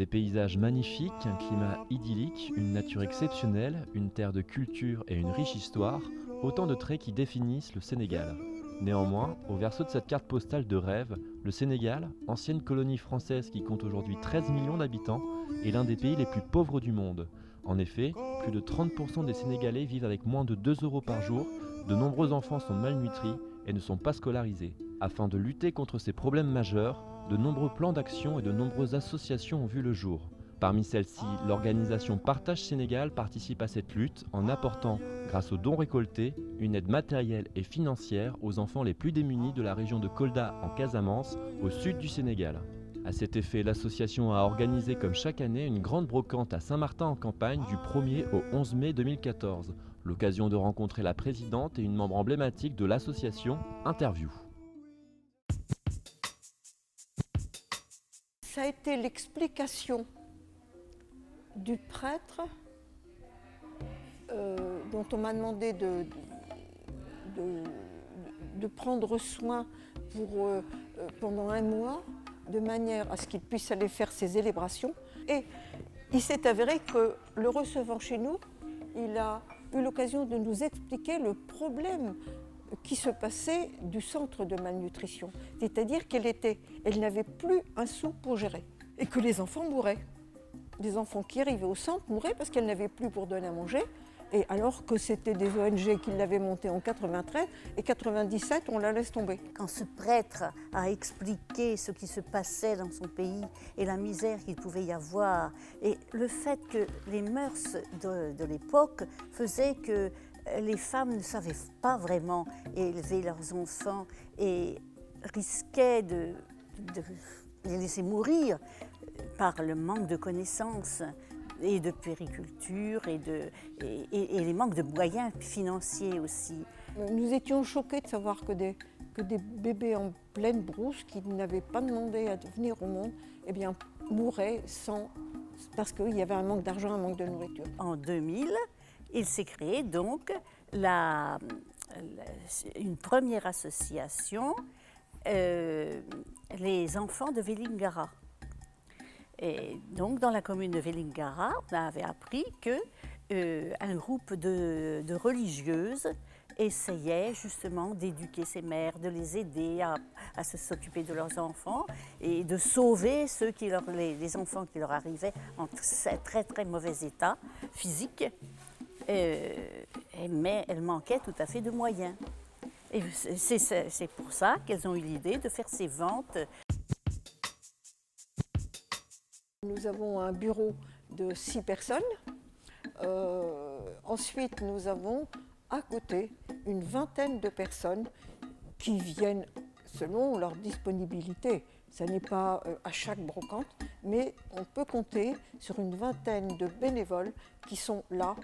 paysages magnifiques, un climat idyllique, une nature exceptionnelle, une terre de culture et une riche histoire, autant de traits qui définissent le Sénégal. Néanmoins, au verso de cette carte postale de rêve, le Sénégal, ancienne colonie française qui compte aujourd'hui 13 millions d'habitants, est l'un des pays les plus pauvres du monde. En effet, plus de 30% des Sénégalais vivent avec moins de 2 euros par jour, de nombreux enfants sont malnutris et ne sont pas scolarisés. Afin de lutter contre ces problèmes majeurs, de nombreux plans d'action et de nombreuses associations ont vu le jour. Parmi celles-ci, l'organisation Partage Sénégal participe à cette lutte en apportant, grâce aux dons récoltés, une aide matérielle et financière aux enfants les plus démunis de la région de Kolda en Casamance, au sud du Sénégal. À cet effet, l'association a organisé comme chaque année une grande brocante à Saint-Martin-en-Campagne du 1er au 11 mai 2014, l'occasion de rencontrer la présidente et une membre emblématique de l'association. Interview. Ça a été l'explication du prêtre dont on m'a demandé de prendre soin pendant un mois, de manière à ce qu'il puisse aller faire ses élébrations. Et il s'est avéré que, le recevant chez nous, il a eu l'occasion de nous expliquer le problème qui se passait du centre de malnutrition. C'est-à-dire qu'elle n'avait plus un sou pour gérer et que les enfants mouraient. Les enfants qui arrivaient au centre mouraient parce qu'elle n'avait plus pour donner à manger, et alors que c'était des ONG qui l'avaient monté en 93 et 97, on la laisse tomber. Quand ce prêtre a expliqué ce qui se passait dans son pays et la misère qu'il pouvait y avoir, et le fait que les mœurs de l'époque faisaient que les femmes ne savaient pas vraiment élever leurs enfants et risquaient de les laisser mourir par le manque de connaissances et de puériculture et les manques de moyens financiers aussi. Nous étions choqués de savoir que des bébés en pleine brousse qui n'avaient pas demandé à venir au monde, eh bien, mouraient parce qu'il y avait un manque d'argent, un manque de nourriture. En 2000, il s'est créé donc une première association, les enfants de Vélingara. Et donc, dans la commune de Vélingara, on avait appris qu'un groupe de religieuses essayait justement d'éduquer ces mères, de les aider à s'occuper de leurs enfants et de sauver les enfants qui leur arrivaient en très très mauvais état physique. Mais elles manquaient tout à fait de moyens. Et c'est pour ça qu'elles ont eu l'idée de faire ces ventes. Nous avons un bureau de 6 personnes. Ensuite, nous avons à côté une vingtaine de personnes qui viennent selon leur disponibilité. Ce n'est pas à chaque brocante, mais on peut compter sur une vingtaine de bénévoles qui sont là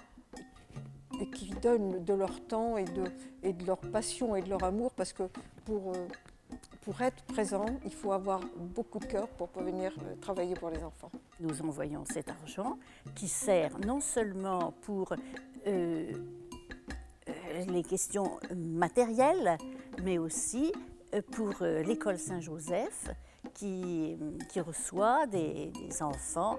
et qui donnent de leur temps et de leur passion et de leur amour, parce que pour être présent, il faut avoir beaucoup de cœur pour venir travailler pour les enfants. Nous envoyons cet argent qui sert non seulement pour les questions matérielles, mais aussi pour l'école Saint-Joseph qui reçoit des enfants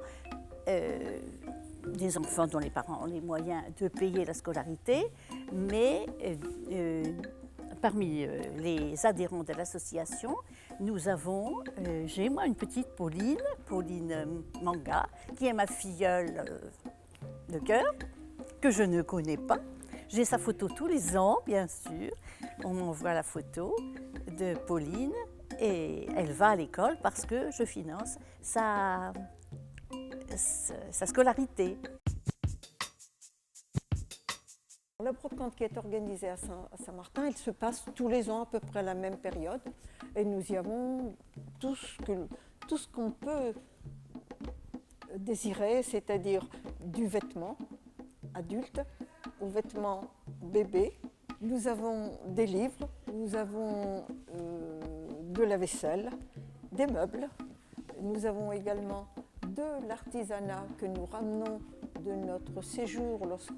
dont les parents ont les moyens de payer la scolarité, mais parmi les adhérents de l'association, nous avons, j'ai moi une petite Pauline Manga, qui est ma filleule de cœur, que je ne connais pas. J'ai sa photo tous les ans, bien sûr. On m'envoie la photo de Pauline et elle va à l'école parce que je finance sa scolarité. La brocante qui est organisée à Saint-Martin, elle se passe tous les ans à peu près à la même période. Et nous y avons tout ce qu'on peut désirer, c'est-à-dire du vêtement adulte au vêtement bébé. Nous avons des livres, nous avons de la vaisselle, des meubles. Nous avons également de l'artisanat que nous ramenons de notre séjour lorsque,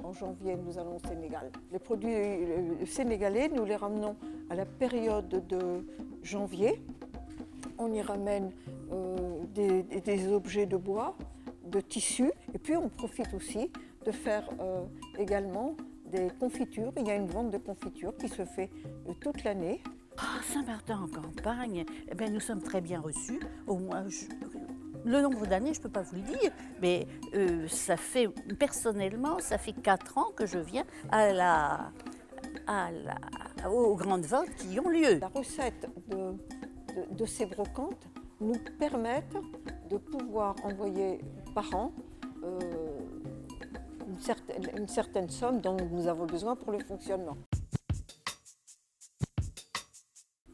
en janvier, nous allons au Sénégal. Les produits sénégalais, nous les ramenons à la période de janvier On y ramène des objets de bois, de tissu, et puis on profite aussi de faire également des confitures. Il y a une vente de confitures qui se fait toute l'année. À Saint-Martin-en-Campagne, eh bien, nous sommes très bien reçus. Au moins, le nombre d'années, je ne peux pas vous le dire, mais ça fait, personnellement, ça fait 4 ans que je viens aux grandes ventes qui ont lieu. La recette de ces brocantes nous permettent de pouvoir envoyer par an une certaine somme dont nous avons besoin pour le fonctionnement.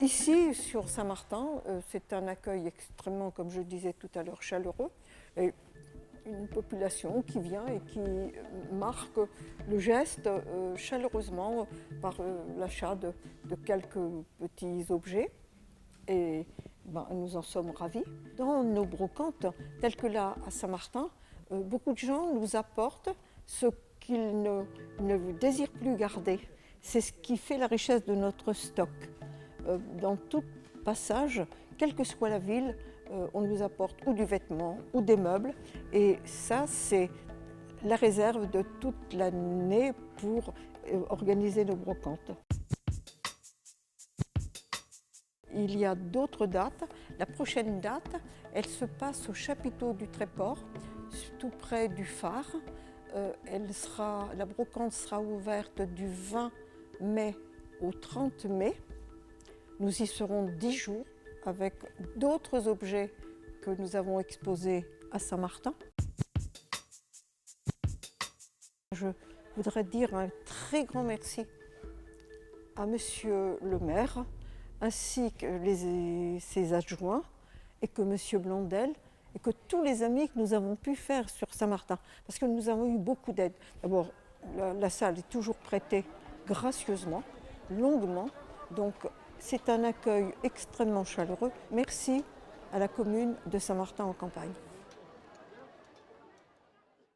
Ici, sur Saint-Martin, c'est un accueil extrêmement, comme je disais tout à l'heure, chaleureux. Et une population qui vient et qui marque le geste chaleureusement par l'achat de quelques petits objets. Et nous en sommes ravis. Dans nos brocantes, telles que là à Saint-Martin, beaucoup de gens nous apportent ce qu'ils ne désirent plus garder. C'est ce qui fait la richesse de notre stock. Dans tout passage, quelle que soit la ville, on nous apporte ou du vêtement ou des meubles. Et ça, c'est la réserve de toute l'année pour organiser nos brocantes. Il y a d'autres dates. La prochaine date, elle se passe au chapiteau du Tréport, tout près du phare. La brocante sera ouverte du 20 mai au 30 mai. Nous y serons 10 jours avec d'autres objets que nous avons exposés à Saint-Martin. Je voudrais dire un très grand merci à Monsieur le maire, ainsi que ses adjoints, et que Monsieur Blondel, et que tous les amis que nous avons pu faire sur Saint-Martin, parce que nous avons eu beaucoup d'aide. D'abord, la salle est toujours prêtée gracieusement, longuement, donc c'est un accueil extrêmement chaleureux. Merci à la commune de Saint-Martin-en-Campagne.